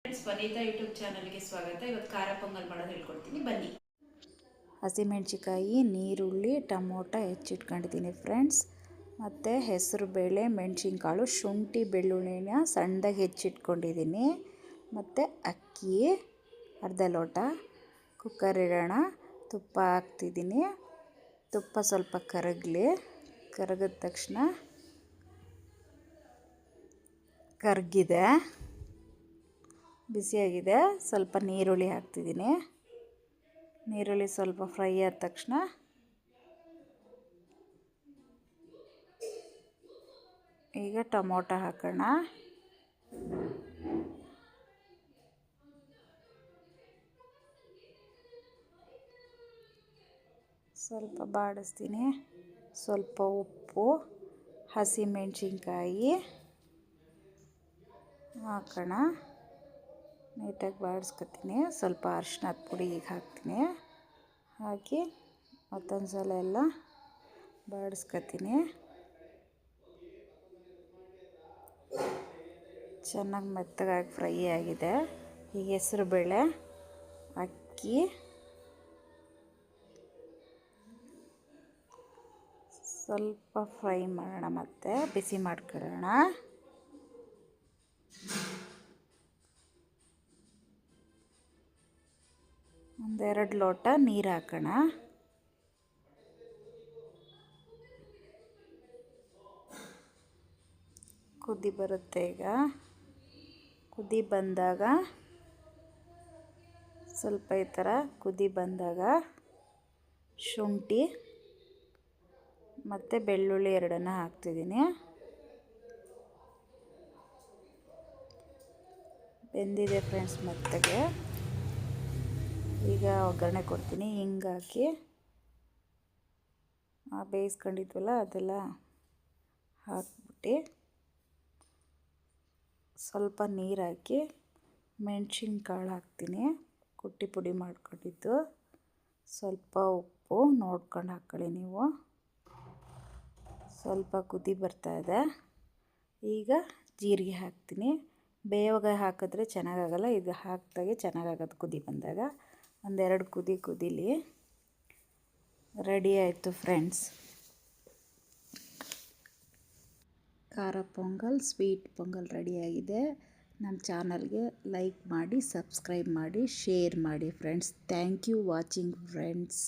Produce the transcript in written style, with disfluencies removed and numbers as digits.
Friends, ವನಿತಾ YouTube ಚಾನಲ್ಗೆ ಸ್ವಾಗತ. ಇವತ್ತು ಖಾರ ಪೊಂಗಲ್ ಮಾಡೋದು ಹೇಳ್ಕೊಡ್ತೀನಿ, ಬನ್ನಿ. ಹಸಿಮೆಣ್ಸಿಕಾಯಿ, ನೀರುಳ್ಳಿ, ಟೊಮೊಟೊ ಹೆಚ್ಚಿಟ್ಕೊಂಡಿದ್ದೀನಿ ಫ್ರೆಂಡ್ಸ್. ಮತ್ತು ಹೆಸರು ಬೇಳೆ, ಮೆಣಸಿನ್ಕಾಳು, ಶುಂಠಿ, ಬೆಳ್ಳುಳ್ಳಿನ ಸಣ್ಣದಾಗಿ ಹೆಚ್ಚಿಟ್ಕೊಂಡಿದ್ದೀನಿ. ಮತ್ತು ಅಕ್ಕಿ ಅರ್ಧ ಲೋಟ. ಕುಕ್ಕರ್ ಇಡೋಣ. ತುಪ್ಪ ಹಾಕ್ತಿದ್ದೀನಿ. ತುಪ್ಪ ಸ್ವಲ್ಪ ಕರಗಿದ ತಕ್ಷಣ ಕರಗಿದೆ, ಬಿಸಿಯಾಗಿದೆ. ಸ್ವಲ್ಪ ನೀರುಳ್ಳಿ ಹಾಕ್ತಿದ್ದೀನಿ. ನೀರುಳ್ಳಿ ಸ್ವಲ್ಪ ಫ್ರೈ ಆದ ತಕ್ಷಣ ಈಗ ಟೊಮೊಟೊ ಹಾಕೋಣ. ಸ್ವಲ್ಪ ಬಾಡಿಸ್ತೀನಿ. ಸ್ವಲ್ಪ ಉಪ್ಪು, ಹಸಿಮೆಣ್ಸಿನ್ಕಾಯಿ ಹಾಕೋಣ. ನೀಟಾಗಿ ಬಾಡಿಸ್ಕೊತೀನಿ. ಸ್ವಲ್ಪ ಅರಿಶಿನದ ಪುಡಿ ಈಗ ಹಾಕ್ತೀನಿ. ಹಾಕಿ ಮತ್ತೊಂದು ಸಲ ಎಲ್ಲ ಬಾಡಿಸ್ಕೊತೀನಿ. ಚೆನ್ನಾಗಿ ಮೆತ್ತಗಾಗಿ ಫ್ರೈ ಆಗಿದೆ. ಈಗ ಹೆಸರು ಬೇಳೆ, ಅಕ್ಕಿ, ಸ್ವಲ್ಪ ಫ್ರೈ ಮಾಡೋಣ. ಮತ್ತು ಬಿಸಿ ಮಾಡ್ಕೊಳ್ಳೋಣ. ಒಂದೆರಡು ಲೋಟ ನೀರು ಹಾಕೋಣ. ಕುದಿ ಬರುತ್ತೆ. ಈಗ ಕುದಿ ಬಂದಾಗ ಸ್ವಲ್ಪ ಈ ಥರ ಕುದಿ ಬಂದಾಗ ಶುಂಠಿ ಮತ್ತು ಬೆಳ್ಳುಳ್ಳಿ ಎರಡನ್ನು ಹಾಕ್ತಿದ್ದೀನಿ. ಬೆಂದಿದೆ ಫ್ರೆಂಡ್ಸ್ ಮೆತ್ತಗೆ. ಈಗ ಒಗ್ಗರಣೆ ಕೊಡ್ತೀನಿ. ಹಿಂಗಾಕಿ ಬೇಯಿಸ್ಕೊಂಡಿದ್ವಲ್ಲ ಅದೆಲ್ಲ ಹಾಕ್ಬಿಟ್ಟು ಸ್ವಲ್ಪ ನೀರು ಹಾಕಿ ಮೆಣಸಿನ್ಕಾಳು ಹಾಕ್ತೀನಿ, ಕುಟ್ಟಿ ಪುಡಿ ಮಾಡ್ಕೊಂಡಿದ್ದು. ಸ್ವಲ್ಪ ಉಪ್ಪು ನೋಡ್ಕೊಂಡು ಹಾಕ್ಕೊಳ್ಳಿ ನೀವು. ಸ್ವಲ್ಪ ಕುದಿ ಬರ್ತಾಯಿದೆ. ಈಗ ಜೀರಿಗೆ ಹಾಕ್ತೀನಿ. ಬೇವಾಗ ಹಾಕಿದ್ರೆ ಚೆನ್ನಾಗಾಗಲ್ಲ. ಇದು ಹಾಕಿದಾಗೆ ಚೆನ್ನಾಗಾಗೋದು ಕುದಿ ಬಂದಾಗ. ಒಂದೆರಡು ಕುದೀಲಿ. ರೆಡಿ ಆಯಿತು ಫ್ರೆಂಡ್ಸ್. ಖಾರ ಪೊಂಗಲ್, ಸ್ವೀಟ್ ಪೊಂಗಲ್ ರೆಡಿಯಾಗಿದೆ. ನಮ್ಮ ಚಾನಲ್ಗೆ ಲೈಕ್ ಮಾಡಿ, ಸಬ್ಸ್ಕ್ರೈಬ್ ಮಾಡಿ, ಶೇರ್ ಮಾಡಿ friends. Thank you watching friends.